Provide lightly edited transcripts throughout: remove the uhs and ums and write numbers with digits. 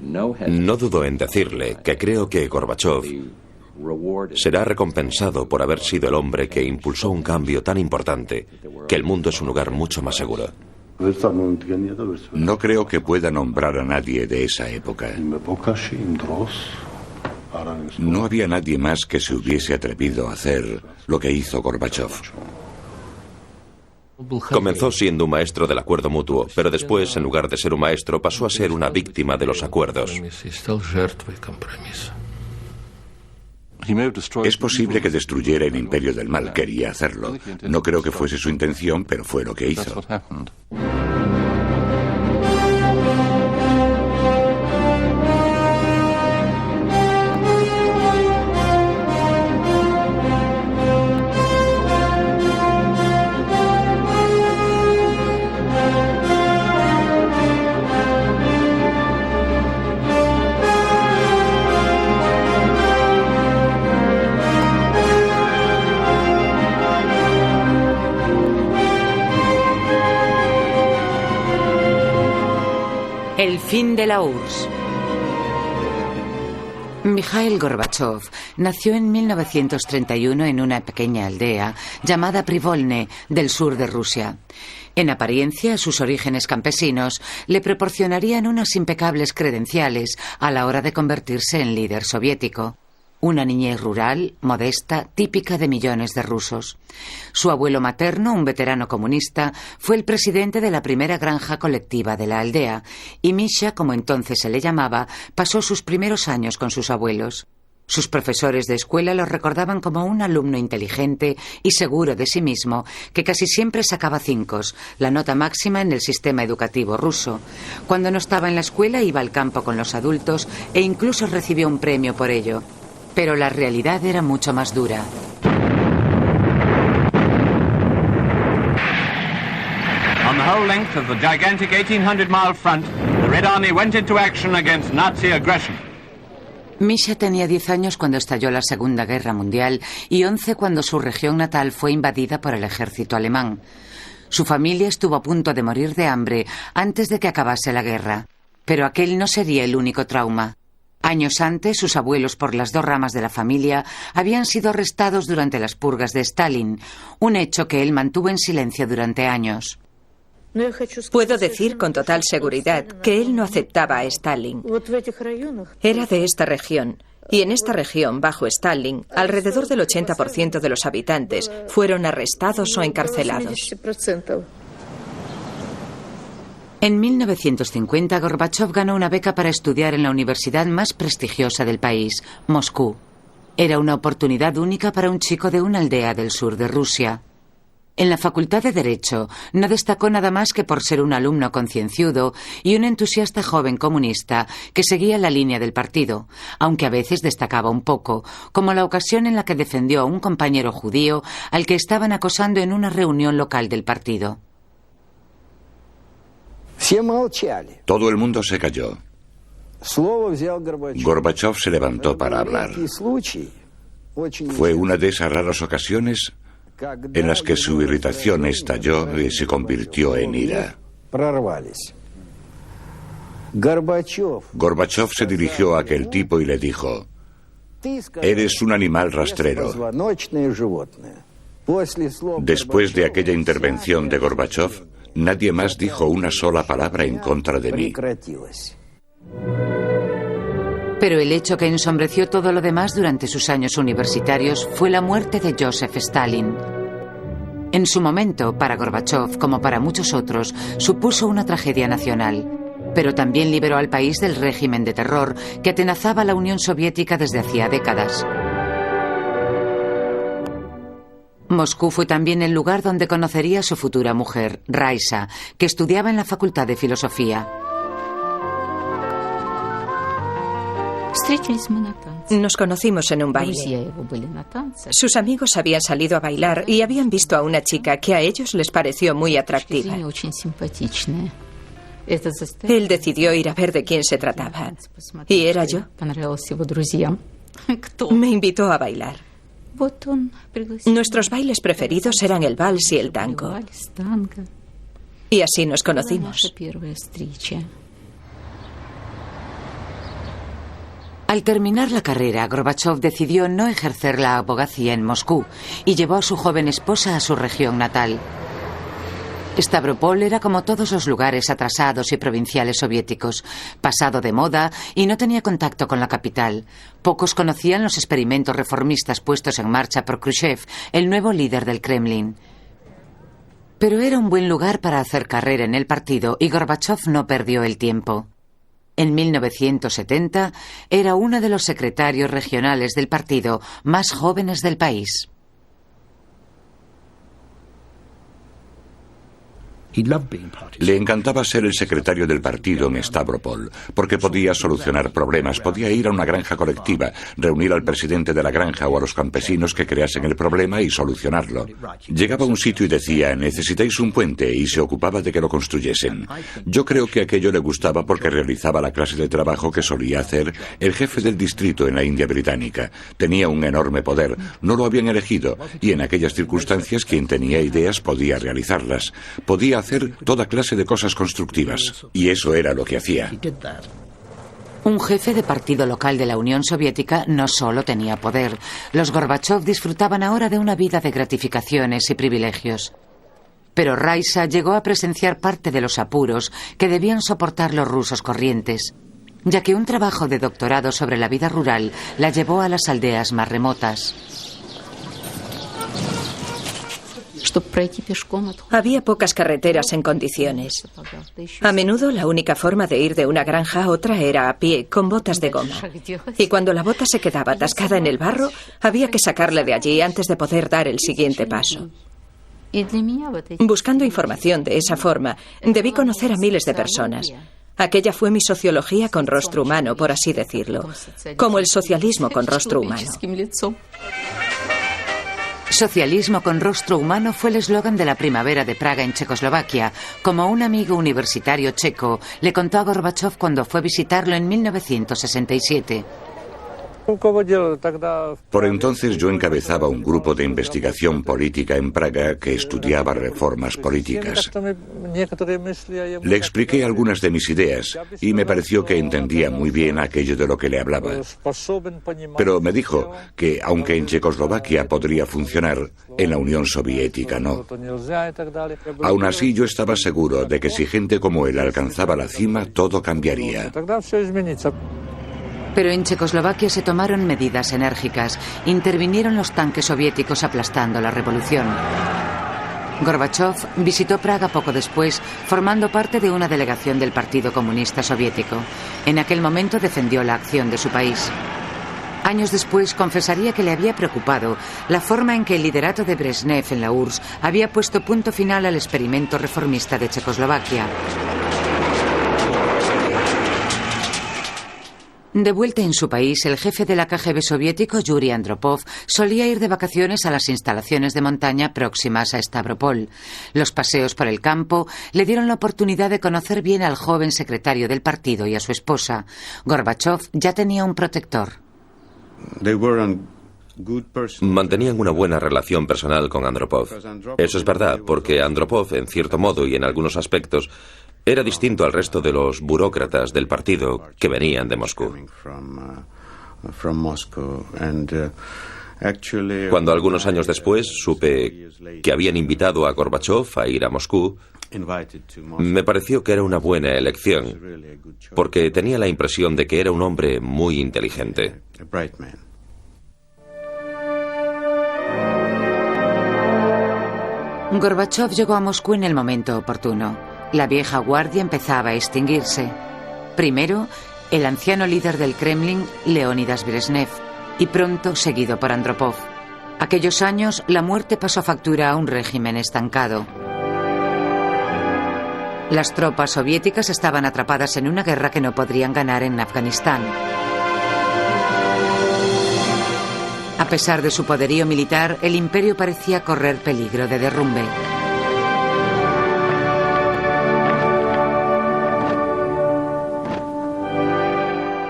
No dudo en decirle que creo que Gorbachov será recompensado por haber sido el hombre que impulsó un cambio tan importante, que el mundo es un lugar mucho más seguro. No creo que pueda nombrar a nadie de esa época. No había nadie más que se hubiese atrevido a hacer lo que hizo Gorbachov. Comenzó siendo un maestro del acuerdo mutuo, pero después, en lugar de ser un maestro, pasó a ser una víctima de los acuerdos. Es posible que destruyera el imperio del mal, quería hacerlo. No creo que fuese su intención, pero fue lo que hizo. El fin de la URSS. Mikhail Gorbachov nació en 1931 en una pequeña aldea llamada Privolne, del sur de Rusia. En apariencia, sus orígenes campesinos le proporcionarían unas impecables credenciales a la hora de convertirse en líder soviético. Una niñez rural, modesta, típica de millones de rusos. Su abuelo materno, un veterano comunista, fue el presidente de la primera granja colectiva de la aldea, y Misha, como entonces se le llamaba, pasó sus primeros años con sus abuelos. Sus profesores de escuela lo recordaban como un alumno inteligente y seguro de sí mismo, que casi siempre sacaba 5, la nota máxima en el sistema educativo ruso. Cuando no estaba en la escuela iba al campo con los adultos e incluso recibió un premio por ello. Pero la realidad era mucho más dura. On the whole length of the gigantic 1,800-mile front, the Red Army went into action against Nazi aggression. Misha tenía 10 años cuando estalló la Segunda Guerra Mundial y 11 cuando su región natal fue invadida por el ejército alemán. Su familia estuvo a punto de morir de hambre antes de que acabase la guerra. Pero aquel no sería el único trauma. Años antes, sus abuelos por las 2 ramas de la familia habían sido arrestados durante las purgas de Stalin, un hecho que él mantuvo en silencio durante años. Puedo decir con total seguridad que él no aceptaba a Stalin. Era de esta región, y en esta región, bajo Stalin, alrededor del 80% de los habitantes fueron arrestados o encarcelados. En 1950, Gorbachov ganó una beca para estudiar en la universidad más prestigiosa del país, Moscú. Era una oportunidad única para un chico de una aldea del sur de Rusia. En la Facultad de Derecho no destacó nada más que por ser un alumno concienzudo y un entusiasta joven comunista que seguía la línea del partido, aunque a veces destacaba un poco, como la ocasión en la que defendió a un compañero judío al que estaban acosando en una reunión local del partido. Todo el mundo se calló. Gorbachov se levantó para hablar. Fue una de esas raras ocasiones en las que su irritación estalló y se convirtió en ira. Gorbachov se dirigió a aquel tipo y le dijo: «Eres un animal rastrero». Después de aquella intervención de Gorbachov, nadie más dijo una sola palabra en contra de mí. Pero el hecho que ensombreció todo lo demás durante sus años universitarios fue la muerte de Joseph Stalin. En su momento, para Gorbachov, como para muchos otros, supuso una tragedia nacional, pero también liberó al país del régimen de terror que atenazaba a la Unión Soviética desde hacía décadas. Moscú fue también el lugar donde conocería a su futura mujer, Raisa, que estudiaba en la Facultad de Filosofía. Nos conocimos en un baile. Sus amigos habían salido a bailar y habían visto a una chica que a ellos les pareció muy atractiva. Él decidió ir a ver de quién se trataba. Y era yo. Me invitó a bailar. Nuestros bailes preferidos eran el vals y el tango. Y así nos conocimos. Al terminar la carrera, Gorbachov decidió no ejercer la abogacía en Moscú y llevó a su joven esposa a su región natal. Stavropol era como todos los lugares atrasados y provinciales soviéticos, pasado de moda y no tenía contacto con la capital. Pocos conocían los experimentos reformistas puestos en marcha por Khrushchev, el nuevo líder del Kremlin. Pero era un buen lugar para hacer carrera en el partido y Gorbachov no perdió el tiempo. En 1970 era uno de los secretarios regionales del partido más jóvenes del país. Le encantaba ser el secretario del partido en Stavropol, porque podía solucionar problemas, podía ir a una granja colectiva, reunir al presidente de la granja o a los campesinos que creasen el problema y solucionarlo. Llegaba a un sitio y decía, necesitáis un puente, y se ocupaba de que lo construyesen. Yo creo que aquello le gustaba porque realizaba la clase de trabajo que solía hacer el jefe del distrito en la India británica. Tenía un enorme poder, no lo habían elegido, y en aquellas circunstancias quien tenía ideas podía realizarlas. Podía hacer toda clase de cosas constructivas, y eso era lo que hacía. Un jefe de partido local de la Unión Soviética no solo tenía poder. Los Gorbachov disfrutaban ahora de una vida de gratificaciones y privilegios. Pero Raisa llegó a presenciar parte de los apuros que debían soportar los rusos corrientes, ya que un trabajo de doctorado sobre la vida rural la llevó a las aldeas más remotas. Había pocas carreteras en condiciones. A menudo la única forma de ir de una granja a otra era a pie, con botas de goma. Y cuando la bota se quedaba atascada en el barro, había que sacarla de allí antes de poder dar el siguiente paso. Buscando información de esa forma, debí conocer a miles de personas. Aquella fue mi sociología con rostro humano, por así decirlo. Como el socialismo con rostro humano. Socialismo con rostro humano fue el eslogan de la primavera de Praga en Checoslovaquia, como un amigo universitario checo le contó a Gorbachov cuando fue a visitarlo en 1967. Por entonces yo encabezaba un grupo de investigación política en Praga que estudiaba reformas políticas. Le expliqué algunas de mis ideas y me pareció que entendía muy bien aquello de lo que le hablaba. Pero me dijo que, aunque en Checoslovaquia podría funcionar, en la Unión Soviética no. Aún así yo estaba seguro de que si gente como él alcanzaba la cima, todo cambiaría. Pero en Checoslovaquia se tomaron medidas enérgicas. Intervinieron los tanques soviéticos aplastando la revolución. Gorbachov visitó Praga poco después, formando parte de una delegación del Partido Comunista Soviético. En aquel momento defendió la acción de su país. Años después confesaría que le había preocupado la forma en que el liderato de Brezhnev en la URSS había puesto punto final al experimento reformista de Checoslovaquia. De vuelta en su país, el jefe de la KGB soviético, Yuri Andropov, solía ir de vacaciones a las instalaciones de montaña próximas a Stavropol. Los paseos por el campo le dieron la oportunidad de conocer bien al joven secretario del partido y a su esposa. Gorbachov ya tenía un protector. Mantenían una buena relación personal con Andropov. Eso es verdad, porque Andropov, en cierto modo y en algunos aspectos, era distinto al resto de los burócratas del partido que venían de Moscú. Cuando algunos años después supe que habían invitado a Gorbachov a ir a Moscú, me pareció que era una buena elección, porque tenía la impresión de que era un hombre muy inteligente. Gorbachov llegó a Moscú en el momento oportuno. La vieja guardia empezaba a extinguirse. Primero, el anciano líder del Kremlin, Leonidas Brezhnev, y pronto seguido por Andropov. Aquellos años, la muerte pasó factura a un régimen estancado. Las tropas soviéticas estaban atrapadas en una guerra que no podrían ganar en Afganistán. A pesar de su poderío militar, el imperio parecía correr peligro de derrumbe.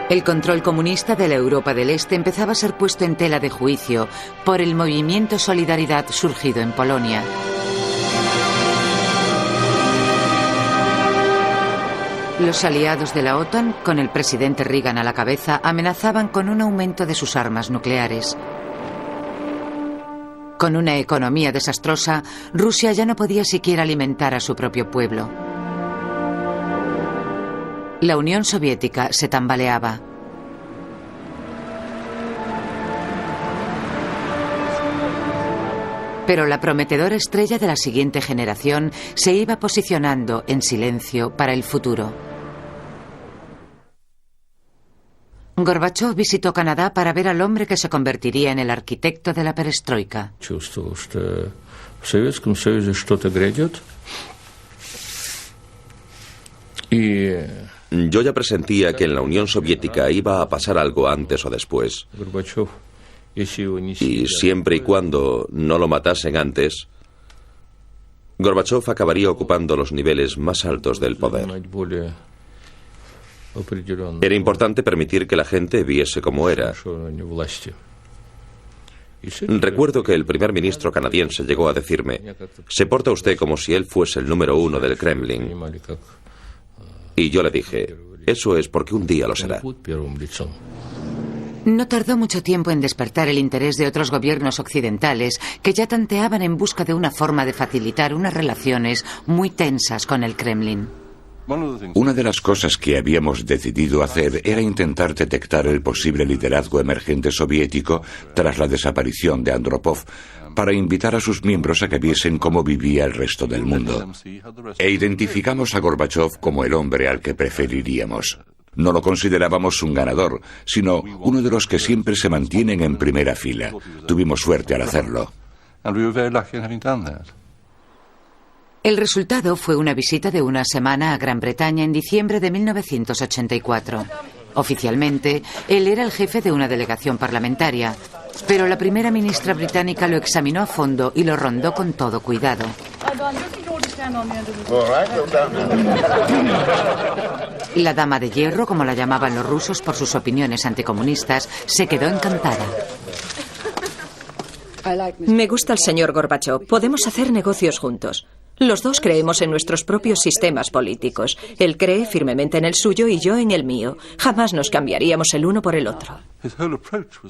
El control comunista de la Europa del Este empezaba a ser puesto en tela de juicio por el movimiento Solidaridad surgido en Polonia. Los aliados de la OTAN, con el presidente Reagan a la cabeza, amenazaban con un aumento de sus armas nucleares. Con una economía desastrosa, Rusia ya no podía siquiera alimentar a su propio pueblo. La Unión Soviética se tambaleaba. Pero la prometedora estrella de la siguiente generación se iba posicionando en silencio para el futuro. Gorbachov visitó Canadá para ver al hombre que se convertiría en el arquitecto de la perestroika. Yo ya presentía que en la Unión Soviética iba a pasar algo antes o después. Y siempre y cuando no lo matasen antes, Gorbachov acabaría ocupando los niveles más altos del poder. Era importante permitir que la gente viese cómo era. Recuerdo que el primer ministro canadiense llegó a decirme: «Se porta usted como si él fuese el número 1 del Kremlin». Y yo le dije: «Eso es porque un día lo será». No tardó mucho tiempo en despertar el interés de otros gobiernos occidentales que ya tanteaban en busca de una forma de facilitar unas relaciones muy tensas con el Kremlin. Una de las cosas que habíamos decidido hacer era intentar detectar el posible liderazgo emergente soviético tras la desaparición de Andropov, para invitar a sus miembros a que viesen cómo vivía el resto del mundo. E identificamos a Gorbachov como el hombre al que preferiríamos. No lo considerábamos un ganador, sino uno de los que siempre se mantienen en primera fila. Tuvimos suerte al hacerlo. El resultado fue una visita de una semana a Gran Bretaña en diciembre de 1984. Oficialmente, él era el jefe de una delegación parlamentaria, pero la primera ministra británica lo examinó a fondo y lo rondó con todo cuidado. La dama de hierro, como la llamaban los rusos por sus opiniones anticomunistas, se quedó encantada. Me gusta el señor Gorbachov. Podemos hacer negocios juntos. Los dos creemos en nuestros propios sistemas políticos. Él cree firmemente en el suyo y yo en el mío. Jamás nos cambiaríamos el uno por el otro.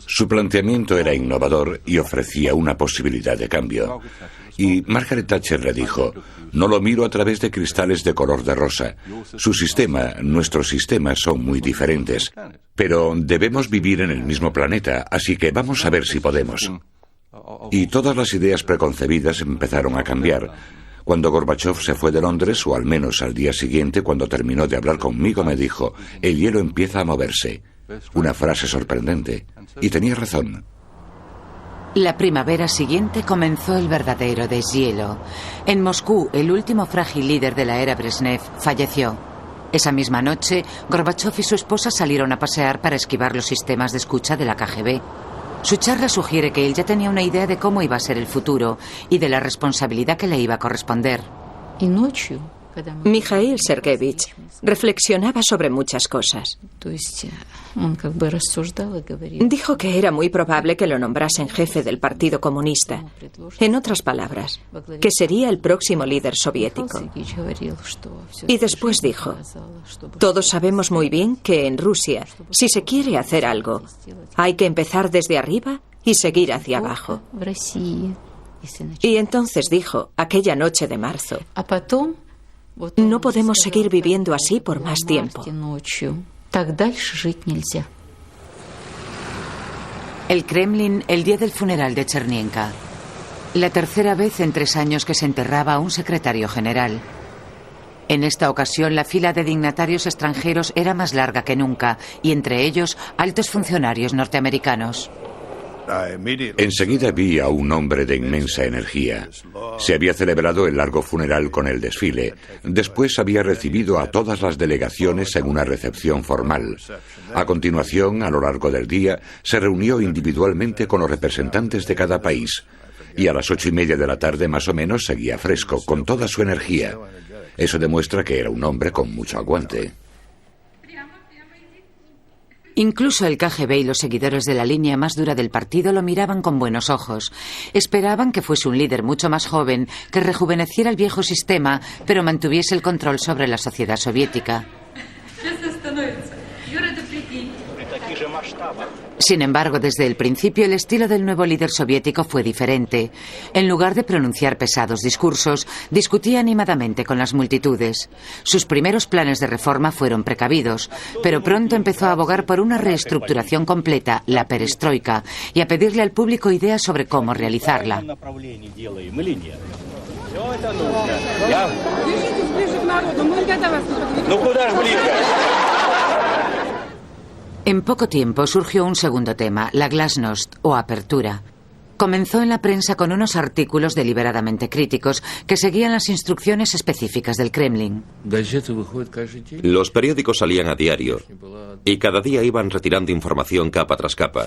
Su planteamiento era innovador y ofrecía una posibilidad de cambio. Y Margaret Thatcher le dijo: «No lo miro a través de cristales de color de rosa. Su sistema, nuestros sistemas son muy diferentes. Pero debemos vivir en el mismo planeta, así que vamos a ver si podemos». Y todas las ideas preconcebidas empezaron a cambiar. Cuando Gorbachov se fue de Londres, o al menos al día siguiente, cuando terminó de hablar conmigo, me dijo: «El hielo empieza a moverse». Una frase sorprendente. Y tenía razón. La primavera siguiente comenzó el verdadero deshielo. En Moscú, el último frágil líder de la era Brezhnev falleció. Esa misma noche, Gorbachov y su esposa salieron a pasear para esquivar los sistemas de escucha de la KGB. Su charla sugiere que él ya tenía una idea de cómo iba a ser el futuro y de la responsabilidad que le iba a corresponder. Mikhail Sergeyevich reflexionaba sobre muchas cosas. Dijo que era muy probable que lo nombrasen jefe del Partido Comunista. En otras palabras, que sería el próximo líder soviético. Y después dijo: «Todos sabemos muy bien que en Rusia, si se quiere hacer algo, hay que empezar desde arriba y seguir hacia abajo». Y entonces dijo, aquella noche de marzo: «No podemos seguir viviendo así por más tiempo». El Kremlin, el día del funeral de Chernienka. La tercera vez en 3 años que se enterraba a un secretario general. En esta ocasión, la fila de dignatarios extranjeros era más larga que nunca, y entre ellos, altos funcionarios norteamericanos. Enseguida vi a un hombre de inmensa energía. Se había celebrado el largo funeral con el desfile. Después había recibido a todas las delegaciones en una recepción formal. A continuación, a lo largo del día, se reunió individualmente con los representantes de cada país. Y a las 8:30 de la tarde, más o menos, seguía fresco, con toda su energía. Eso demuestra que era un hombre con mucho aguante. Incluso el KGB y los seguidores de la línea más dura del partido lo miraban con buenos ojos. Esperaban que fuese un líder mucho más joven, que rejuveneciera el viejo sistema, pero mantuviese el control sobre la sociedad soviética. Sin embargo, desde el principio el estilo del nuevo líder soviético fue diferente. En lugar de pronunciar pesados discursos, discutía animadamente con las multitudes. Sus primeros planes de reforma fueron precavidos, pero pronto empezó a abogar por una reestructuración completa, la perestroika, y a pedirle al público ideas sobre cómo realizarla. En poco tiempo surgió un segundo tema, la glasnost o apertura. Comenzó en la prensa con unos artículos deliberadamente críticos que seguían las instrucciones específicas del Kremlin. Los periódicos salían a diario y cada día iban retirando información capa tras capa.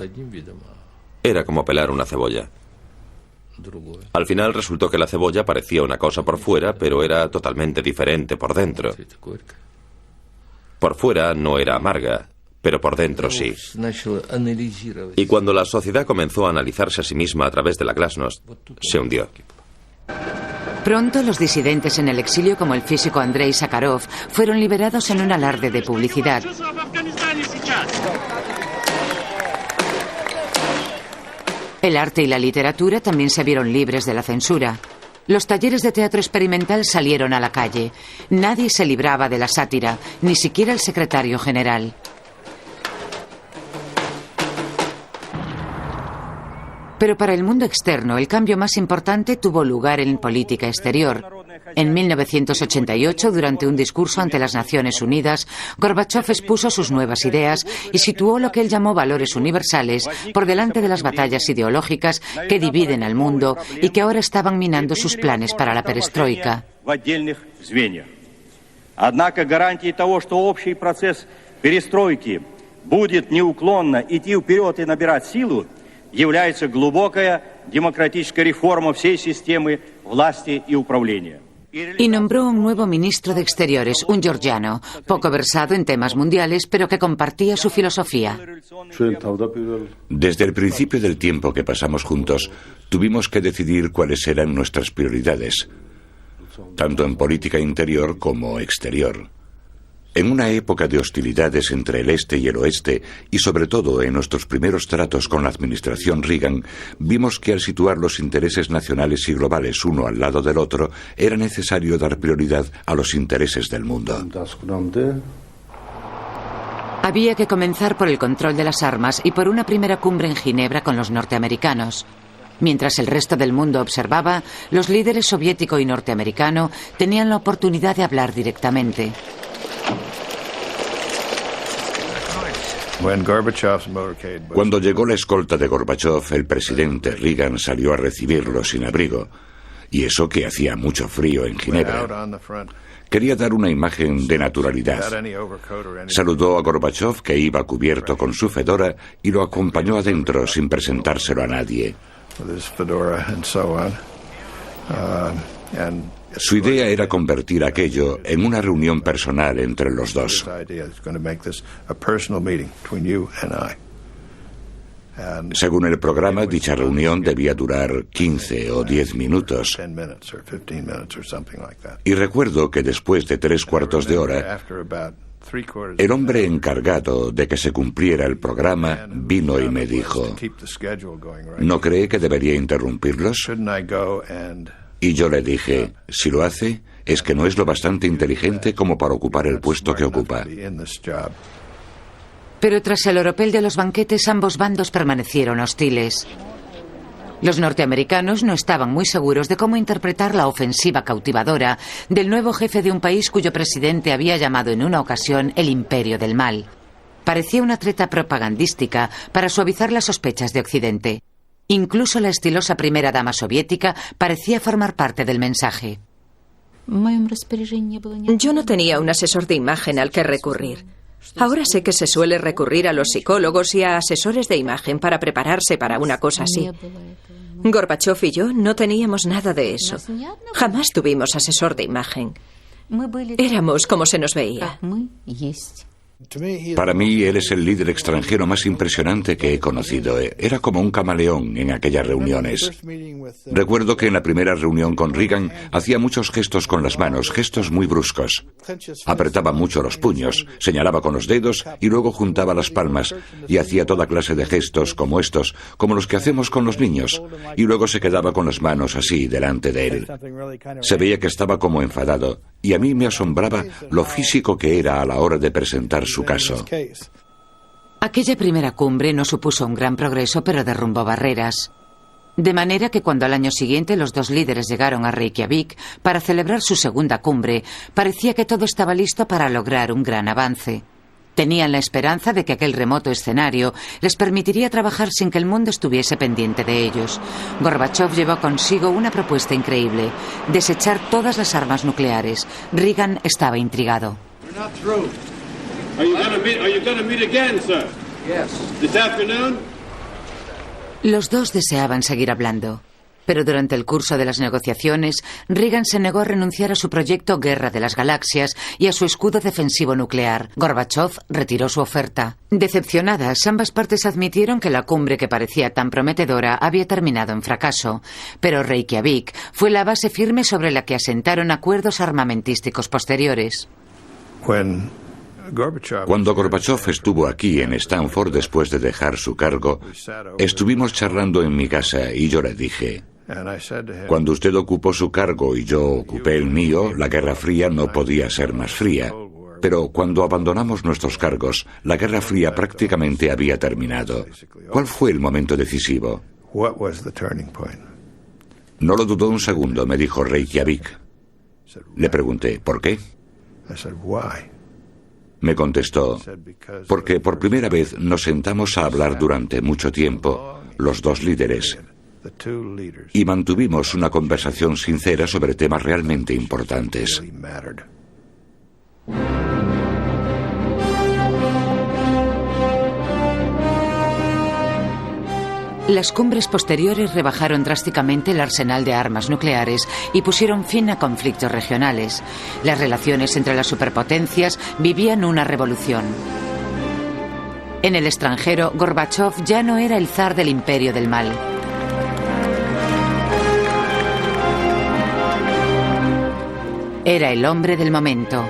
Era como pelar una cebolla. Al final resultó que la cebolla parecía una cosa por fuera, pero era totalmente diferente por dentro. Por fuera no era amarga, pero por dentro sí. Y cuando la sociedad comenzó a analizarse a sí misma a través de la glasnost, se hundió. Pronto los disidentes en el exilio, como el físico Andrei Sakharov, fueron liberados en un alarde de publicidad. El arte y la literatura también se vieron libres de la censura. Los talleres de teatro experimental salieron a la calle. Nadie se libraba de la sátira, ni siquiera el secretario general. Pero para el mundo externo, el cambio más importante tuvo lugar en política exterior. En 1988, durante un discurso ante las Naciones Unidas, Gorbachov expuso sus nuevas ideas y situó lo que él llamó valores universales por delante de las batallas ideológicas que dividen al mundo y que ahora estaban minando sus planes para la perestroika. Однако гарантией того, что общий процесс перестройки будет неуклонно идти вперед и набирать силу, является глубокая демократическая реформа всей системы власти и управления. Y nombró un nuevo ministro de Exteriores, un georgiano, poco versado en temas mundiales, pero que compartía su filosofía. Desde el principio del tiempo que pasamos juntos, tuvimos que decidir cuáles eran nuestras prioridades, tanto en política interior como exterior. En una época de hostilidades entre el este y el oeste, y sobre todo en nuestros primeros tratos con la administración Reagan, vimos que al situar los intereses nacionales y globales uno al lado del otro, era necesario dar prioridad a los intereses del mundo. Había que comenzar por el control de las armas y por una primera cumbre en Ginebra con los norteamericanos. Mientras el resto del mundo observaba, los líderes soviético y norteamericano tenían la oportunidad de hablar directamente. Cuando llegó la escolta de Gorbachov, el presidente Reagan salió a recibirlo sin abrigo, y eso que hacía mucho frío en Ginebra. Quería dar una imagen de naturalidad. Saludó a Gorbachov, que iba cubierto con su fedora, y lo acompañó adentro sin presentárselo a nadie. Su idea era convertir aquello en una reunión personal entre los dos. Según el programa, dicha reunión debía durar 15 o 10 minutos. Y recuerdo que después de 3/4 de hora, el hombre encargado de que se cumpliera el programa vino y me dijo: ¿no cree que debería interrumpirlos? Y yo le dije: si lo hace, es que no es lo bastante inteligente como para ocupar el puesto que ocupa. Pero tras el oropel de los banquetes, ambos bandos permanecieron hostiles. Los norteamericanos no estaban muy seguros de cómo interpretar la ofensiva cautivadora del nuevo jefe de un país cuyo presidente había llamado en una ocasión el imperio del mal. Parecía una treta propagandística para suavizar las sospechas de Occidente. Incluso la estilosa primera dama soviética parecía formar parte del mensaje. Yo no tenía un asesor de imagen al que recurrir. Ahora sé que se suele recurrir a los psicólogos y a asesores de imagen para prepararse para una cosa así. Gorbachov y yo no teníamos nada de eso. Jamás tuvimos asesor de imagen. Éramos como se nos veía. Para mí, él es el líder extranjero más impresionante que he conocido. Era como un camaleón en aquellas reuniones. Recuerdo que en la primera reunión con Reagan hacía muchos gestos con las manos, gestos muy bruscos. Apretaba mucho los puños, señalaba con los dedos y luego juntaba las palmas y hacía toda clase de gestos como estos, como los que hacemos con los niños, y luego se quedaba con las manos así delante de él. Se veía que estaba como enfadado, y a mí me asombraba lo físico que era a la hora de presentar su caso. Aquella primera cumbre no supuso un gran progreso, pero derrumbó barreras. De manera que cuando al año siguiente los dos líderes llegaron a Reykjavik para celebrar su segunda cumbre, parecía que todo estaba listo para lograr un gran avance. Tenían la esperanza de que aquel remoto escenario les permitiría trabajar sin que el mundo estuviese pendiente de ellos. Gorbachov llevó consigo una propuesta increíble: desechar todas las armas nucleares. Reagan estaba intrigado. Los dos deseaban seguir hablando, pero durante el curso de las negociaciones, Reagan se negó a renunciar a su proyecto Guerra de las Galaxias y a su escudo defensivo nuclear. Gorbachov retiró su oferta. Decepcionadas, ambas partes admitieron que la cumbre que parecía tan prometedora había terminado en fracaso, pero Reykjavik fue la base firme sobre la que asentaron acuerdos armamentísticos posteriores. Cuando Gorbachov estuvo aquí en Stanford después de dejar su cargo, estuvimos charlando en mi casa y yo le dije: cuando usted ocupó su cargo y yo ocupé el mío, la Guerra Fría no podía ser más fría. Pero cuando abandonamos nuestros cargos, la Guerra Fría prácticamente había terminado. ¿Cuál fue el momento decisivo? No lo dudó un segundo, me dijo Reykjavik. Le pregunté, ¿por qué? Me contestó, porque por primera vez nos sentamos a hablar durante mucho tiempo, los dos líderes, y mantuvimos una conversación sincera sobre temas realmente importantes. Las cumbres posteriores rebajaron drásticamente el arsenal de armas nucleares y pusieron fin a conflictos regionales. Las relaciones entre las superpotencias vivían una revolución. En el extranjero, Gorbachov ya no era el zar del imperio del mal. Era el hombre del momento.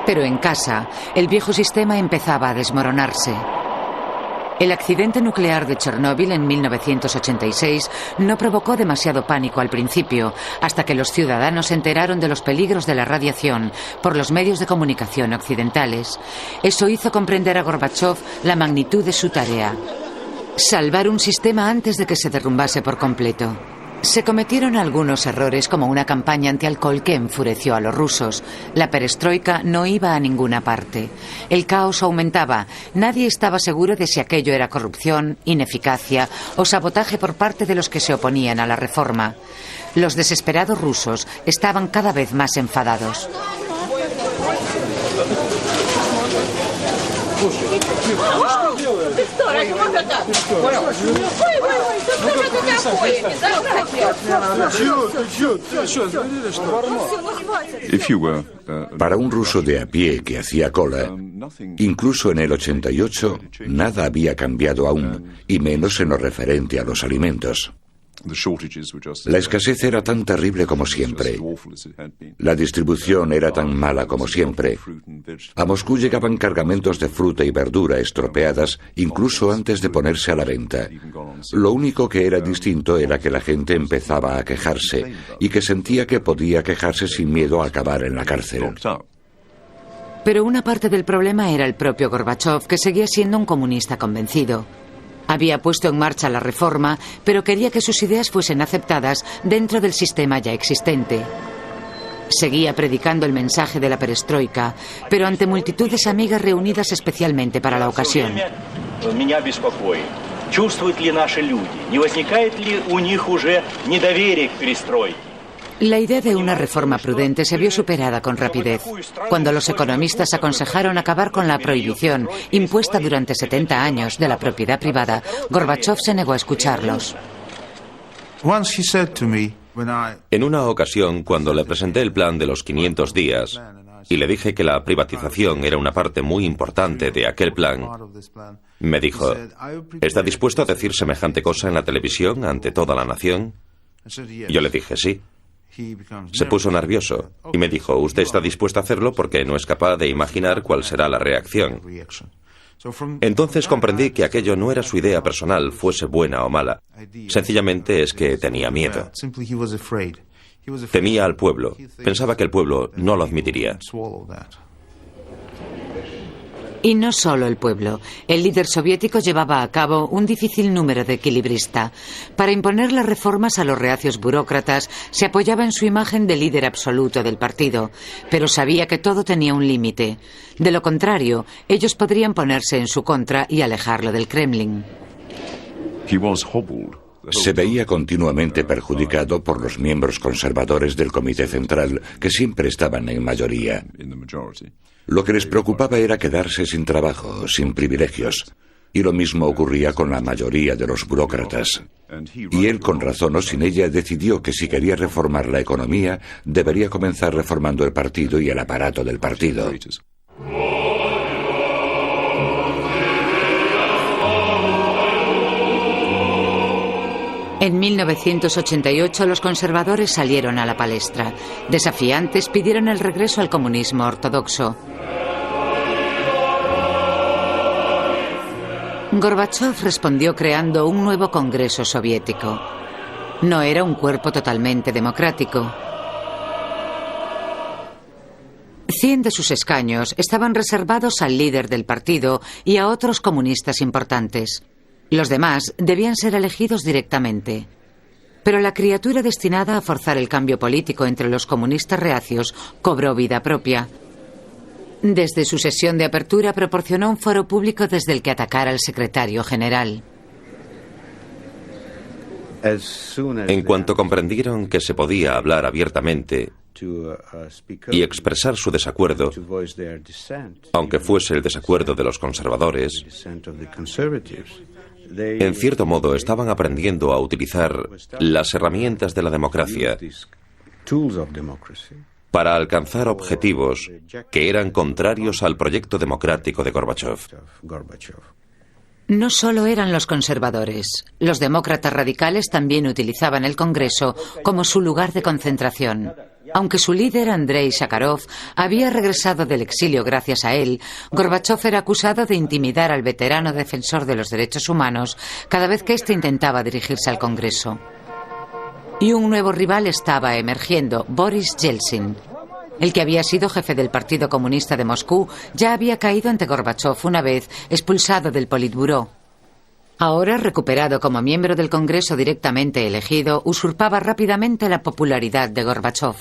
Pero en casa, el viejo sistema empezaba a desmoronarse. El accidente nuclear de Chernóbil en 1986 no provocó demasiado pánico al principio, hasta que los ciudadanos se enteraron de los peligros de la radiación por los medios de comunicación occidentales. Eso hizo comprender a Gorbachov la magnitud de su tarea: salvar un sistema antes de que se derrumbase por completo. Se cometieron algunos errores, como una campaña antialcohol que enfureció a los rusos. La perestroika no iba a ninguna parte. El caos aumentaba. Nadie estaba seguro de si aquello era corrupción, ineficacia o sabotaje por parte de los que se oponían a la reforma. Los desesperados rusos estaban cada vez más enfadados. Para un ruso de a pie que hacía cola, incluso en el 88, nada había cambiado aún, y menos en lo referente a los alimentos. La escasez era tan terrible como siempre. La distribución era tan mala como siempre. A Moscú llegaban cargamentos de fruta y verdura estropeadas incluso antes de ponerse a la venta. Lo único que era distinto era que la gente empezaba a quejarse y que sentía que podía quejarse sin miedo a acabar en la cárcel. Pero una parte del problema era el propio Gorbachov, que seguía siendo un comunista convencido. Había puesto en marcha la reforma, pero quería que sus ideas fuesen aceptadas dentro del sistema ya existente. Seguía predicando el mensaje de la perestroika, pero ante multitudes amigas reunidas especialmente para la ocasión. La idea de una reforma prudente se vio superada con rapidez. Cuando los economistas aconsejaron acabar con la prohibición impuesta durante 70 años de la propiedad privada, Gorbachov se negó a escucharlos. En una ocasión, cuando le presenté el plan de los 500 días y le dije que la privatización era una parte muy importante de aquel plan, me dijo: ¿está dispuesto a decir semejante cosa en la televisión ante toda la nación? Yo le dije sí. Se puso nervioso y me dijo: ¿usted está dispuesto a hacerlo porque no es capaz de imaginar cuál será la reacción? Entonces comprendí que aquello no era su idea personal, fuese buena o mala. Sencillamente es que tenía miedo. Temía al pueblo. Pensaba que el pueblo no lo admitiría. Y no solo el pueblo. El líder soviético llevaba a cabo un difícil número de equilibrista. Para imponer las reformas a los reacios burócratas, se apoyaba en su imagen de líder absoluto del partido, pero sabía que todo tenía un límite. De lo contrario, ellos podrían ponerse en su contra y alejarlo del Kremlin. Se veía continuamente perjudicado por los miembros conservadores del Comité Central, que siempre estaban en mayoría. Lo que les preocupaba era quedarse sin trabajo, sin privilegios. Y lo mismo ocurría con la mayoría de los burócratas. Y él, con razón o sin ella, decidió que si quería reformar la economía, debería comenzar reformando el partido y el aparato del partido. En 1988 los conservadores salieron a la palestra. Desafiantes, pidieron el regreso al comunismo ortodoxo. Gorbachov respondió creando un nuevo Congreso soviético. No era un cuerpo totalmente democrático. 100 de sus escaños estaban reservados al líder del partido y a otros comunistas importantes. Los demás debían ser elegidos directamente. Pero la criatura destinada a forzar el cambio político entre los comunistas reacios cobró vida propia. Desde su sesión de apertura proporcionó un foro público desde el que atacar al secretario general. En cuanto comprendieron que se podía hablar abiertamente y expresar su desacuerdo, aunque fuese el desacuerdo de los conservadores, en cierto modo estaban aprendiendo a utilizar las herramientas de la democracia para alcanzar objetivos que eran contrarios al proyecto democrático de Gorbachov. No solo eran los conservadores. Los demócratas radicales también utilizaban el Congreso como su lugar de concentración. Aunque su líder, Andrei Sakharov, había regresado del exilio gracias a él, Gorbachov era acusado de intimidar al veterano defensor de los derechos humanos cada vez que éste intentaba dirigirse al Congreso. Y un nuevo rival estaba emergiendo, Boris Yeltsin. El que había sido jefe del Partido Comunista de Moscú ya había caído ante Gorbachov una vez expulsado del Politburó. Ahora, recuperado como miembro del Congreso directamente elegido, usurpaba rápidamente la popularidad de Gorbachov.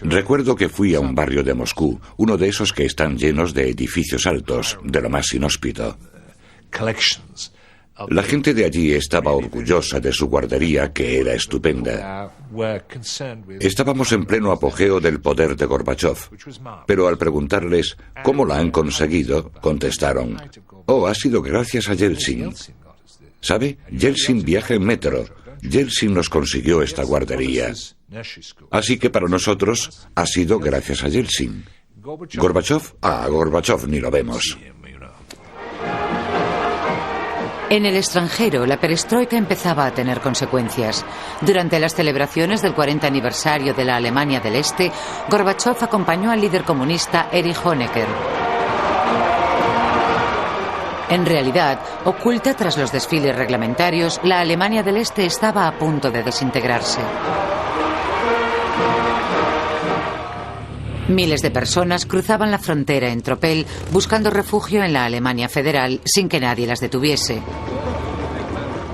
Recuerdo que fui a un barrio de Moscú, uno de esos que están llenos de edificios altos, de lo más inhóspito. La gente de allí estaba orgullosa de su guardería, que era estupenda. Estábamos en pleno apogeo del poder de Gorbachov, pero al preguntarles cómo la han conseguido, contestaron: «Oh, ha sido gracias a Yeltsin». ¿Sabe? Yeltsin viaja en metro. Yeltsin nos consiguió esta guardería. Así que para nosotros ha sido gracias a Yeltsin. ¿Gorbachov? A Gorbachov ni lo vemos. En el extranjero, la perestroika empezaba a tener consecuencias. Durante las celebraciones del 40 aniversario de la Alemania del Este, Gorbachov acompañó al líder comunista Erich Honecker. En realidad, oculta tras los desfiles reglamentarios, la Alemania del Este estaba a punto de desintegrarse. Miles de personas cruzaban la frontera en tropel buscando refugio en la Alemania federal sin que nadie las detuviese.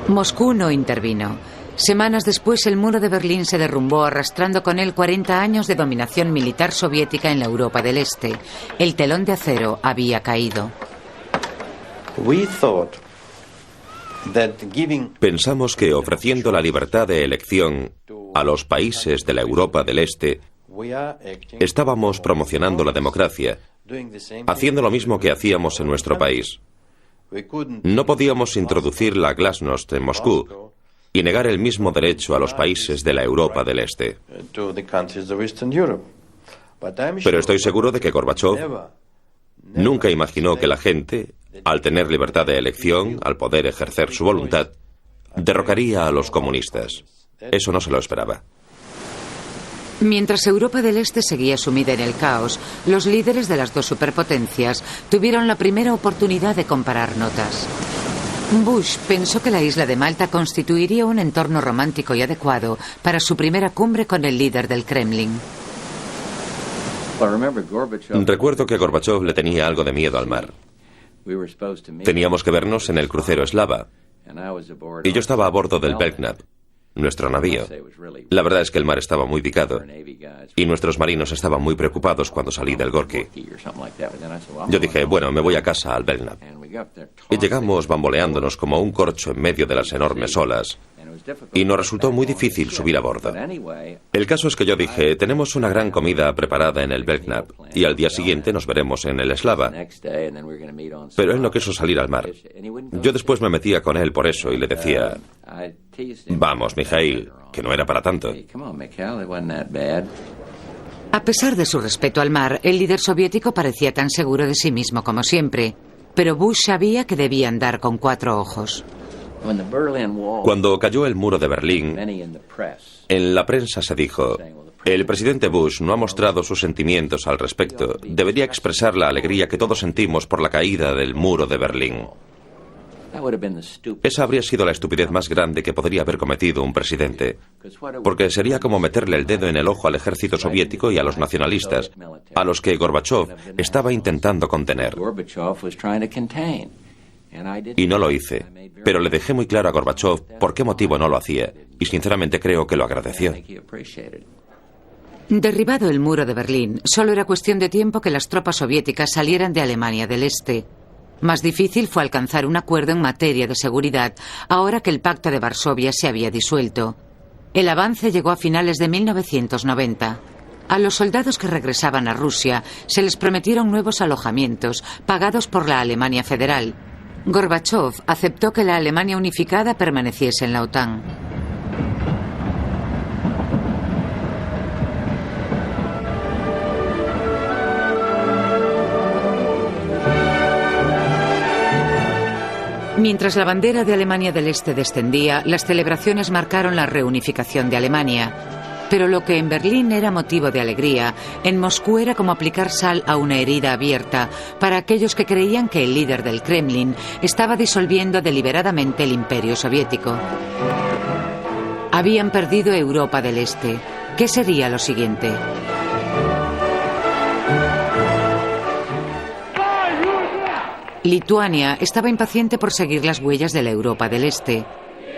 Moscú no intervino. Semanas después, el muro de Berlín se derrumbó, arrastrando con él 40 años de dominación militar soviética en la Europa del Este. El telón de acero había caído. Pensamos que ofreciendo la libertad de elección a los países de la Europa del Este, estábamos promocionando la democracia, haciendo lo mismo que hacíamos en nuestro país. No podíamos introducir la glasnost en Moscú y negar el mismo derecho a los países de la Europa del Este. Pero estoy seguro de que Gorbachov nunca imaginó que la gente, al tener libertad de elección, al poder ejercer su voluntad, derrocaría a los comunistas. Eso no se lo esperaba. Mientras Europa del Este seguía sumida en el caos, los líderes de las dos superpotencias tuvieron la primera oportunidad de comparar notas. Bush pensó que la isla de Malta constituiría un entorno romántico y adecuado para su primera cumbre con el líder del Kremlin. Recuerdo que Gorbachov le tenía algo de miedo al mar. Teníamos que vernos en el crucero Slava, y yo estaba a bordo del Belknap, nuestro navío. La verdad es que el mar estaba muy picado y nuestros marinos estaban muy preocupados cuando salí del Gorky. Yo dije, bueno, me voy a casa al Belknap. Y llegamos bamboleándonos como un corcho en medio de las enormes olas y nos resultó muy difícil subir a bordo. El caso es que yo dije, tenemos una gran comida preparada en el Belknap y al día siguiente nos veremos en el Slava. Pero él no quiso salir al mar. Yo después me metía con él por eso y le decía, vamos, Mikhail, que no era para tanto. A pesar de su respeto al mar, el líder soviético parecía tan seguro de sí mismo como siempre. Pero Bush sabía que debía andar con 4 ojos. Cuando cayó el muro de Berlín, en la prensa se dijo, el presidente Bush no ha mostrado sus sentimientos al respecto. Debería expresar la alegría que todos sentimos por la caída del muro de Berlín. Esa habría sido la estupidez más grande que podría haber cometido un presidente, porque sería como meterle el dedo en el ojo al ejército soviético y a los nacionalistas, a los que Gorbachov estaba intentando contener. Y no lo hice, pero le dejé muy claro a Gorbachov por qué motivo no lo hacía, y sinceramente creo que lo agradeció. Derribado el muro de Berlín, solo era cuestión de tiempo que las tropas soviéticas salieran de Alemania del Este. Más difícil fue alcanzar un acuerdo en materia de seguridad, ahora que el Pacto de Varsovia se había disuelto. El avance llegó a finales de 1990. A los soldados que regresaban a Rusia se les prometieron nuevos alojamientos, pagados por la Alemania Federal. Gorbachov aceptó que la Alemania unificada permaneciese en la OTAN. Mientras la bandera de Alemania del Este descendía, las celebraciones marcaron la reunificación de Alemania. Pero lo que en Berlín era motivo de alegría, en Moscú era como aplicar sal a una herida abierta para aquellos que creían que el líder del Kremlin estaba disolviendo deliberadamente el Imperio Soviético. Habían perdido Europa del Este. ¿Qué sería lo siguiente? Lituania estaba impaciente por seguir las huellas de la Europa del Este.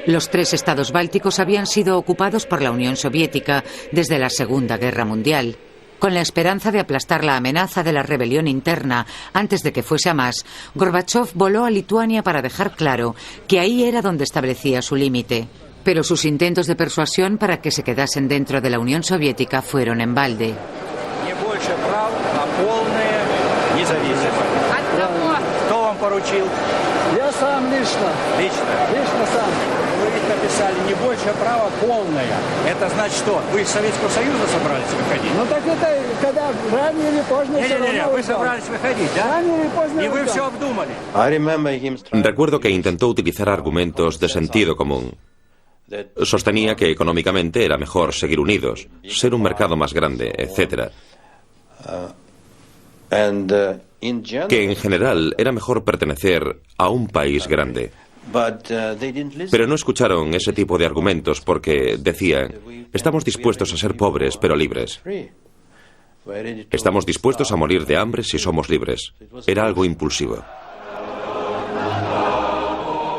Los 3 estados bálticos habían sido ocupados por la Unión Soviética desde la Segunda Guerra Mundial. Con la esperanza de aplastar la amenaza de la rebelión interna antes de que fuese a más, Gorbachov voló a Lituania para dejar claro que ahí era donde establecía su límite. Pero sus intentos de persuasión para que se quedasen dentro de la Unión Soviética fueron en balde. Я сам лично. Лично сам. Вы ведь написали не больше права полное. Это значит что? Вы из Советского Союза собрались выходить? Ну так это когда рано или поздно. Не-не-не, вы собрались выходить, да? Рано или поздно. И вы все обдумали. Recuerdo que intentó utilizar argumentos de sentido común. Sostenía que económicamente era mejor seguir unidos, ser un mercado más grande, etc. Que en general era mejor pertenecer a un país grande. Pero no escucharon ese tipo de argumentos porque decían, estamos dispuestos a ser pobres pero libres. Estamos dispuestos a morir de hambre si somos libres. Era algo impulsivo.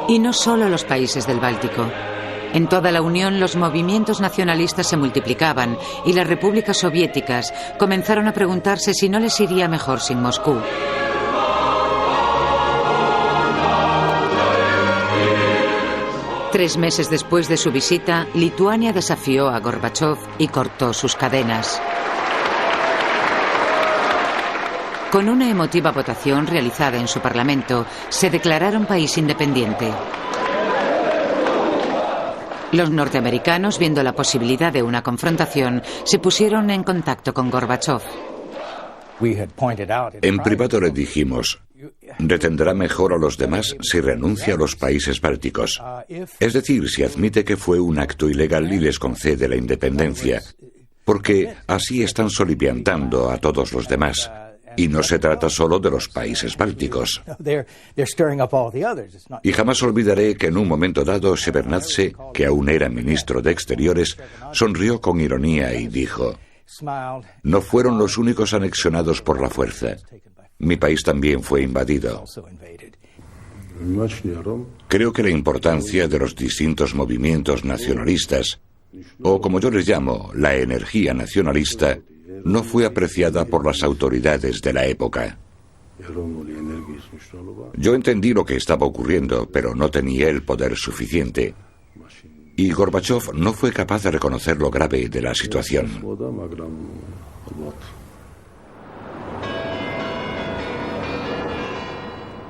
Y no solo los países del Báltico. En toda la Unión los movimientos nacionalistas se multiplicaban y las repúblicas soviéticas comenzaron a preguntarse si no les iría mejor sin Moscú. 3 meses después de su visita, Lituania desafió a Gorbachov y cortó sus cadenas. Con una emotiva votación realizada en su parlamento, se declararon país independiente. Los norteamericanos, viendo la posibilidad de una confrontación, se pusieron en contacto con Gorbachov. En privado le dijimos, detendrá mejor a los demás si renuncia a los países bálticos. Es decir, si admite que fue un acto ilegal y les concede la independencia, porque así están soliviantando a todos los demás. Y no se trata solo de los países bálticos. Y jamás olvidaré que en un momento dado Shevardnadze, que aún era ministro de Exteriores, sonrió con ironía y dijo: no fueron los únicos anexionados por la fuerza. Mi país también fue invadido. Creo que la importancia de los distintos movimientos nacionalistas, o como yo les llamo, la energía nacionalista, no fue apreciada por las autoridades de la época. Yo entendí lo que estaba ocurriendo, pero no tenía el poder suficiente. Y Gorbachov no fue capaz de reconocer lo grave de la situación.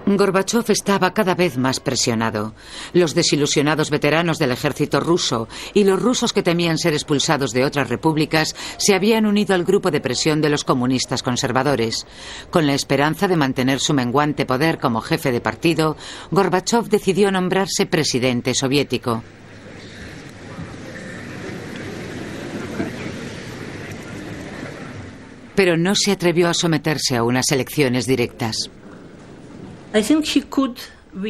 Gorbachov estaba cada vez más presionado. Los desilusionados veteranos del ejército ruso y los rusos que temían ser expulsados de otras repúblicas se habían unido al grupo de presión de los comunistas conservadores. Con la esperanza de mantener su menguante poder como jefe de partido, Gorbachov decidió nombrarse presidente soviético. Pero no se atrevió a someterse a unas elecciones directas.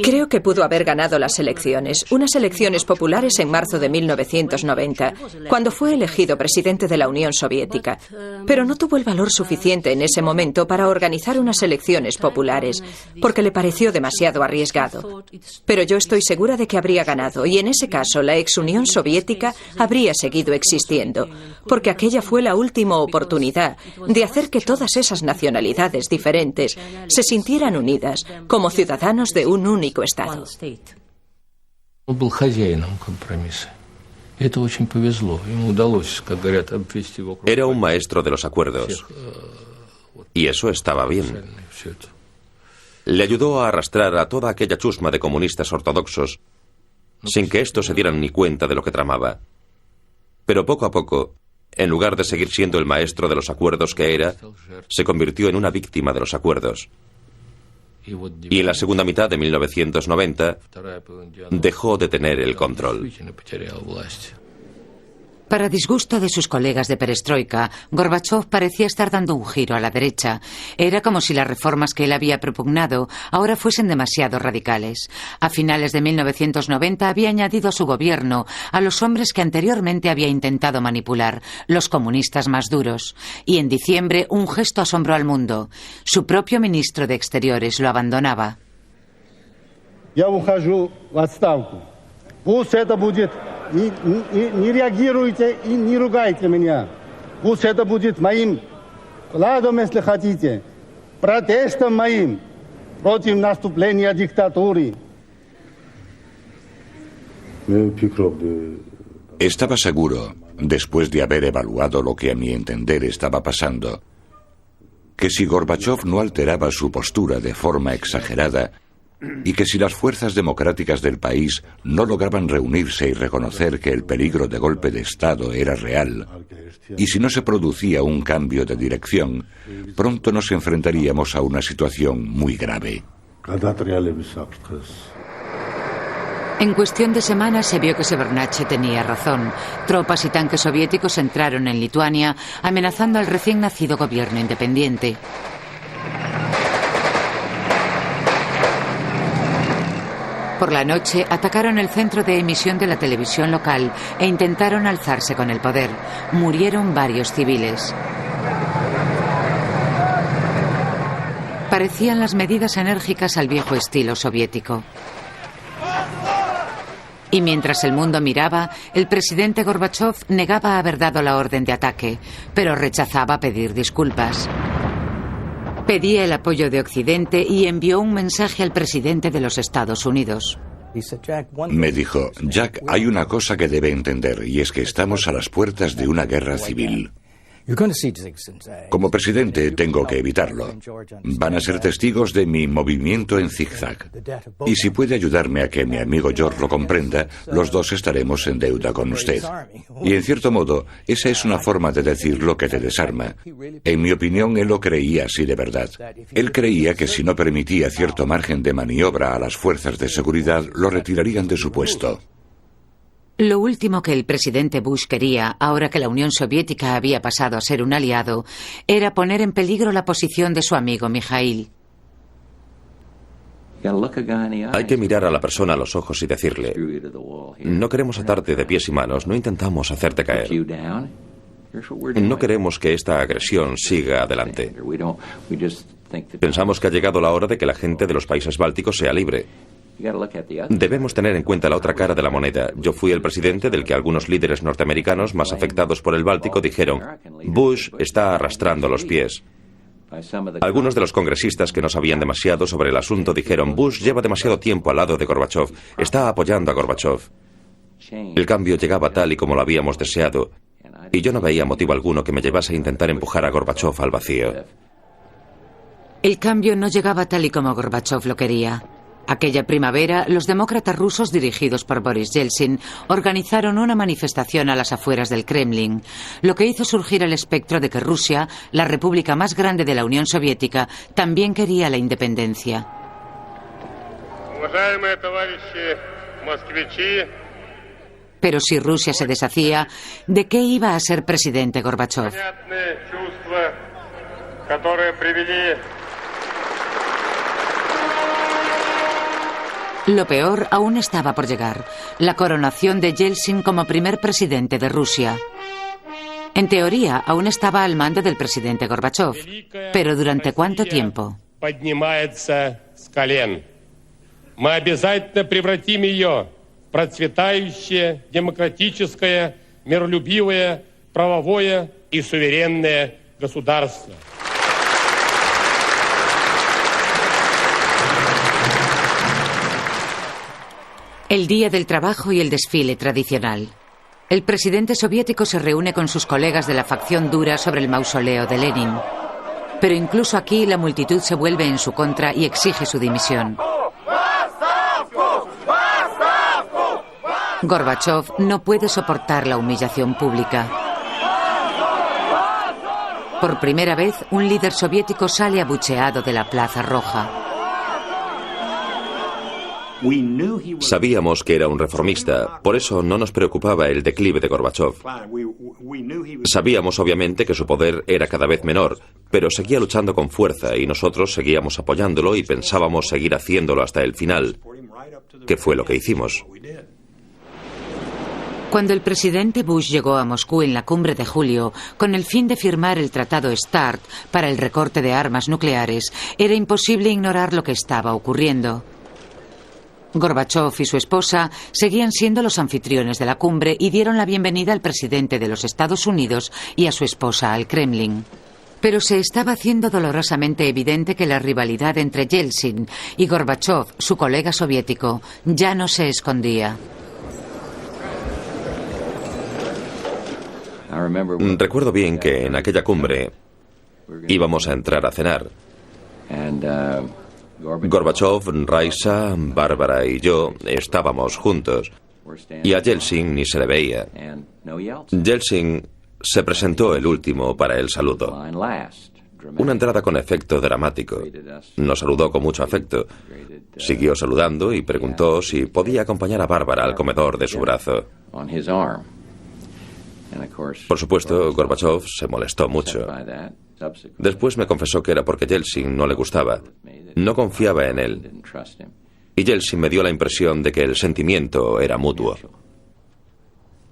Creo que pudo haber ganado las elecciones, unas elecciones populares en marzo de 1990, cuando fue elegido presidente de la Unión Soviética. Pero no tuvo el valor suficiente en ese momento para organizar unas elecciones populares, porque le pareció demasiado arriesgado. Pero yo estoy segura de que habría ganado, y en ese caso la ex Unión Soviética habría seguido existiendo, porque aquella fue la última oportunidad de hacer que todas esas nacionalidades diferentes se sintieran unidas como ciudadanos de un único Estado. Era un maestro de los acuerdos, y eso estaba bien. Le ayudó a arrastrar a toda aquella chusma de comunistas ortodoxos sin que estos se dieran ni cuenta de lo que tramaba. Pero poco a poco, en lugar de seguir siendo el maestro de los acuerdos que era, se convirtió en una víctima de los acuerdos. Y en la segunda mitad de 1990 dejó de tener el control. Para disgusto de sus colegas de perestroika, Gorbachov parecía estar dando un giro a la derecha. Era como si las reformas que él había propugnado ahora fuesen demasiado radicales. A finales de 1990 había añadido a su gobierno a los hombres que anteriormente había intentado manipular, los comunistas más duros. Y en diciembre un gesto asombró al mundo. Su propio ministro de Exteriores lo abandonaba. Я ухожу в отставку. Пусть это будет, не реагируйте и не ругайте меня. Пусть это будет моим вкладом, если хотите, протестом моим против наступления диктатуры. Estaba seguro, después de haber evaluado lo que a mi entender estaba pasando, que si Gorbachov no alteraba su postura de forma exagerada, y que si las fuerzas democráticas del país no lograban reunirse y reconocer que el peligro de golpe de Estado era real, y si no se producía un cambio de dirección, pronto nos enfrentaríamos a una situación muy grave. En cuestión de semanas se vio que Shevardnadze tenía razón. Tropas y tanques soviéticos entraron en Lituania, amenazando al recién nacido gobierno independiente. Por la noche atacaron el centro de emisión de la televisión local e intentaron alzarse con el poder. Murieron varios civiles. Parecían las medidas enérgicas al viejo estilo soviético. Y mientras el mundo miraba, el presidente Gorbachov negaba haber dado la orden de ataque, pero rechazaba pedir disculpas. Pedía el apoyo de Occidente y envió un mensaje al presidente de los Estados Unidos. Me dijo, Jack, hay una cosa que debe entender, y es que estamos a las puertas de una guerra civil. Como presidente tengo que evitarlo. Van a ser testigos de mi movimiento en zigzag. Y si puede ayudarme a que mi amigo George lo comprenda, los dos estaremos en deuda con usted. Y en cierto modo, esa es una forma de decir lo que te desarma. En mi opinión, él lo creía así de verdad. Él creía que si no permitía cierto margen de maniobra a las fuerzas de seguridad, lo retirarían de su puesto. Lo último que el presidente Bush quería, ahora que la Unión Soviética había pasado a ser un aliado, era poner en peligro la posición de su amigo Mikhail. Hay que mirar a la persona a los ojos y decirle, no queremos atarte de pies y manos, no intentamos hacerte caer. No queremos que esta agresión siga adelante. Pensamos que ha llegado la hora de que la gente de los países bálticos sea libre. Debemos tener en cuenta la otra cara de la moneda. Yo fui el presidente del que algunos líderes norteamericanos más afectados por el Báltico dijeron, Bush está arrastrando los pies. Algunos de los congresistas que no sabían demasiado sobre el asunto dijeron, Bush lleva demasiado tiempo al lado de Gorbachev, está apoyando a Gorbachev. El cambio llegaba tal y como lo habíamos deseado, y yo no veía motivo alguno que me llevase a intentar empujar a Gorbachev al vacío. El cambio no llegaba tal y como Gorbachev lo quería. Aquella primavera, los demócratas rusos dirigidos por Boris Yeltsin organizaron una manifestación a las afueras del Kremlin, lo que hizo surgir el espectro de que Rusia, la república más grande de la Unión Soviética, también quería la independencia. Pero si Rusia se deshacía, ¿de qué iba a ser presidente Gorbachev? Lo peor aún estaba por llegar, la coronación de Yeltsin como primer presidente de Rusia. En teoría, aún estaba al mando del presidente Gorbachev, pero ¿durante cuánto tiempo? Мы обязательно превратим ее в процветающее, демократическое, миролюбивое, правовое и суверенное государство. El Día del Trabajo y el desfile tradicional. El presidente soviético se reúne con sus colegas de la facción dura sobre el mausoleo de Lenin. Pero incluso aquí la multitud se vuelve en su contra y exige su dimisión. Gorbachev no puede soportar la humillación pública. Por primera vez, un líder soviético sale abucheado de la Plaza Roja. Sabíamos que era un reformista, por eso no nos preocupaba el declive de Gorbachev. Sabíamos, obviamente, que su poder era cada vez menor, pero seguía luchando con fuerza y nosotros seguíamos apoyándolo y pensábamos seguir haciéndolo hasta el final, que fue lo que hicimos. Cuando el presidente Bush llegó a Moscú en la cumbre de julio, con el fin de firmar el tratado START para el recorte de armas nucleares, era imposible ignorar lo que estaba ocurriendo. Gorbachev y su esposa seguían siendo los anfitriones de la cumbre y dieron la bienvenida al presidente de los Estados Unidos y a su esposa al Kremlin. Pero se estaba haciendo dolorosamente evidente que la rivalidad entre Yeltsin y Gorbachev, su colega soviético, ya no se escondía. Recuerdo bien que en aquella cumbre íbamos a entrar a cenar. Gorbachev, Raisa, Bárbara y yo estábamos juntos y a Yeltsin ni se le veía. Yeltsin se presentó el último para el saludo. Una entrada con efecto dramático. Nos saludó con mucho afecto. Siguió saludando y preguntó si podía acompañar a Bárbara al comedor de su brazo. Por supuesto, Gorbachev se molestó mucho. Después me confesó que era porque Yeltsin no le gustaba. No confiaba en él. Y Yeltsin me dio la impresión de que el sentimiento era mutuo.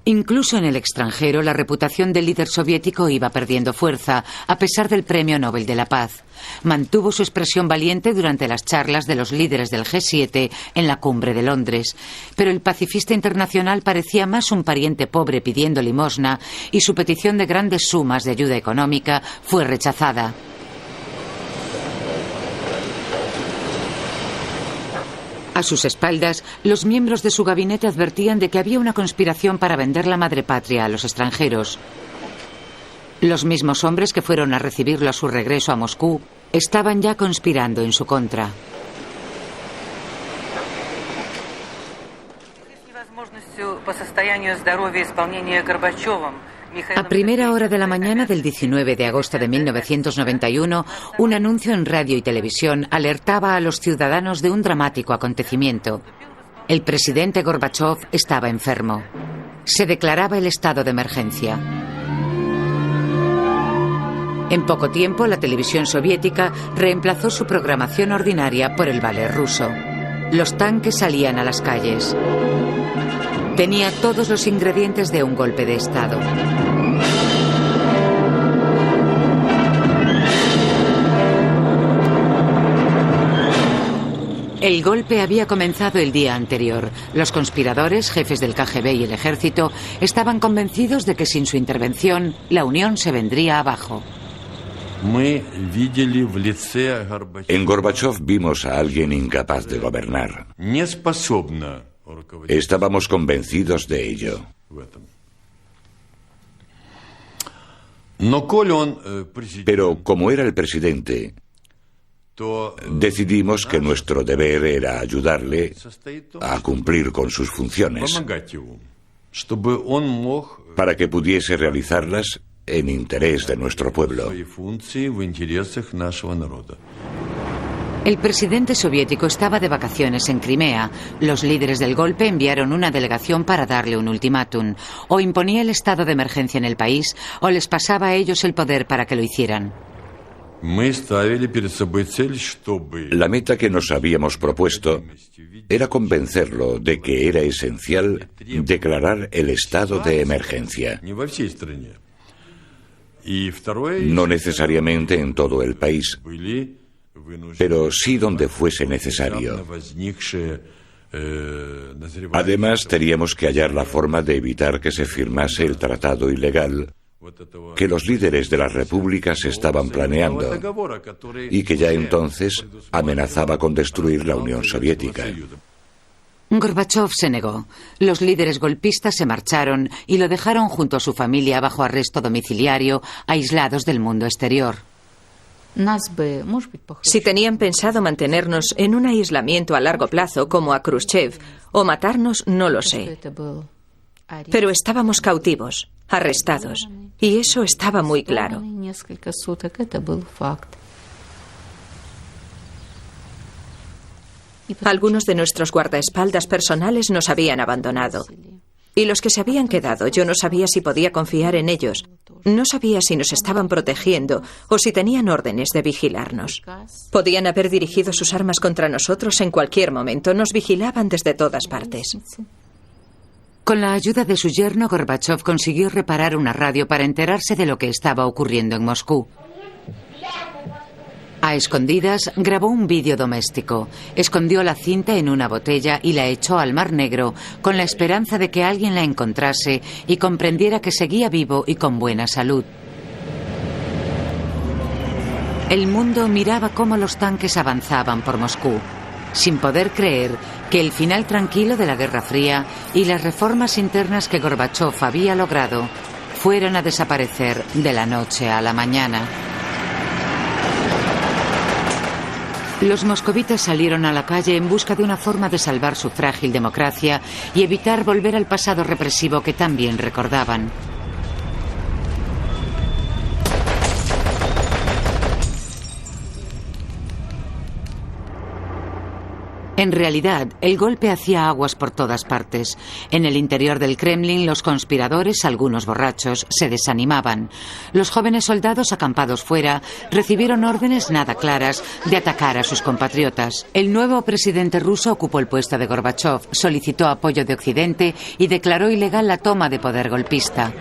Incluso en el extranjero, la reputación del líder soviético iba perdiendo fuerza, a pesar del Premio Nobel de la Paz. Mantuvo su expresión valiente durante las charlas de los líderes del G7 en la cumbre de Londres. Pero el pacifista internacional parecía más un pariente pobre pidiendo limosna y su petición de grandes sumas de ayuda económica fue rechazada. A sus espaldas, los miembros de su gabinete advertían de que había una conspiración para vender la madre patria a los extranjeros. Los mismos hombres que fueron a recibirlo a su regreso a Moscú estaban ya conspirando en su contra. A primera hora de la mañana del 19 de agosto de 1991, un anuncio en radio y televisión alertaba a los ciudadanos de un dramático acontecimiento. El presidente Gorbachov estaba enfermo. Se declaraba el estado de emergencia. En poco tiempo, la televisión soviética reemplazó su programación ordinaria por el ballet ruso. Los tanques salían a las calles. Tenía todos los ingredientes de un golpe de Estado. El golpe había comenzado el día anterior. Los conspiradores, jefes del KGB y el ejército, estaban convencidos de que sin su intervención, la Unión se vendría abajo. En Gorbachov vimos a alguien incapaz de gobernar. Estábamos convencidos de ello. Pero como era el presidente, decidimos que nuestro deber era ayudarle a cumplir con sus funciones, para que pudiese realizarlas en interés de nuestro pueblo. El presidente soviético estaba de vacaciones en Crimea. Los líderes del golpe enviaron una delegación para darle un ultimátum. O imponía el estado de emergencia en el país, o les pasaba a ellos el poder para que lo hicieran. La meta que nos habíamos propuesto era convencerlo de que era esencial declarar el estado de emergencia. No necesariamente en todo el país, pero sí donde fuese necesario. Además, teníamos que hallar la forma de evitar que se firmase el tratado ilegal que los líderes de las repúblicas estaban planeando y que ya entonces amenazaba con destruir la Unión Soviética. Gorbachov se negó. Los líderes golpistas se marcharon y lo dejaron junto a su familia bajo arresto domiciliario, aislados del mundo exterior. Si tenían pensado mantenernos en un aislamiento a largo plazo, como a Khrushchev, o matarnos, no lo sé. Pero estábamos cautivos, arrestados, y eso estaba muy claro. Algunos de nuestros guardaespaldas personales nos habían abandonado. Y los que se habían quedado, yo no sabía si podía confiar en ellos. No sabía si nos estaban protegiendo o si tenían órdenes de vigilarnos. Podían haber dirigido sus armas contra nosotros en cualquier momento. Nos vigilaban desde todas partes. Con la ayuda de su yerno, Gorbachov consiguió reparar una radio para enterarse de lo que estaba ocurriendo en Moscú. A escondidas, grabó un vídeo doméstico, escondió la cinta en una botella y la echó al Mar Negro con la esperanza de que alguien la encontrase y comprendiera que seguía vivo y con buena salud. El mundo miraba cómo los tanques avanzaban por Moscú, sin poder creer que el final tranquilo de la Guerra Fría y las reformas internas que Gorbachov había logrado fueron a desaparecer de la noche a la mañana. Los moscovitas salieron a la calle en busca de una forma de salvar su frágil democracia y evitar volver al pasado represivo que tan bien recordaban. En realidad, el golpe hacía aguas por todas partes. En el interior del Kremlin, los conspiradores, algunos borrachos, se desanimaban. Los jóvenes soldados acampados fuera recibieron órdenes nada claras de atacar a sus compatriotas. El nuevo presidente ruso ocupó el puesto de Gorbachov, solicitó apoyo de Occidente y declaró ilegal la toma de poder golpista.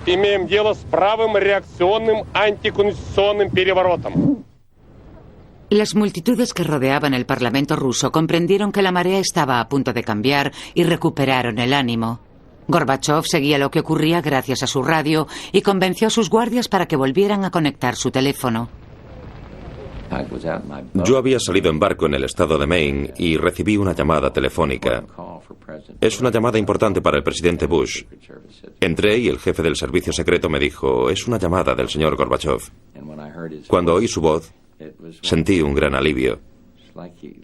Имеем дело с правым реакционным антиконституционным переворотом. Las multitudes que rodeaban el Parlamento ruso comprendieron que la marea estaba a punto de cambiar y recuperaron el ánimo. Gorbachov seguía lo que ocurría gracias a su radio y convenció a sus guardias para que volvieran a conectar su teléfono. Yo había salido en barco en el estado de Maine y recibí una llamada telefónica. Es una llamada importante para el presidente Bush. Entré y el jefe del servicio secreto me dijo, es una llamada del señor Gorbachev. Cuando oí su voz, sentí un gran alivio.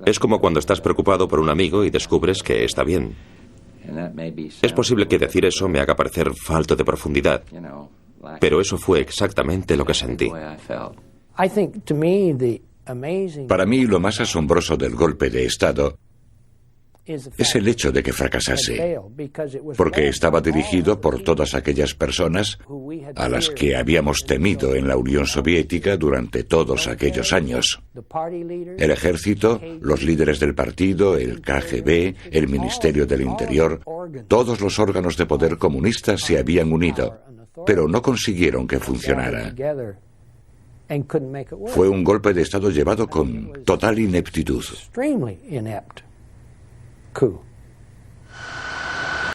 Es como cuando estás preocupado por un amigo y descubres que está bien. Es posible que decir eso me haga parecer falto de profundidad, pero eso fue exactamente lo que sentí. Para mí, lo más asombroso del golpe de Estado es el hecho de que fracasase, porque estaba dirigido por todas aquellas personas a las que habíamos temido en la Unión Soviética durante todos aquellos años. El ejército, los líderes del partido, el KGB, el Ministerio del Interior, todos los órganos de poder comunistas se habían unido, pero no consiguieron que funcionara. Fue un golpe de Estado llevado con total ineptitud. Coup.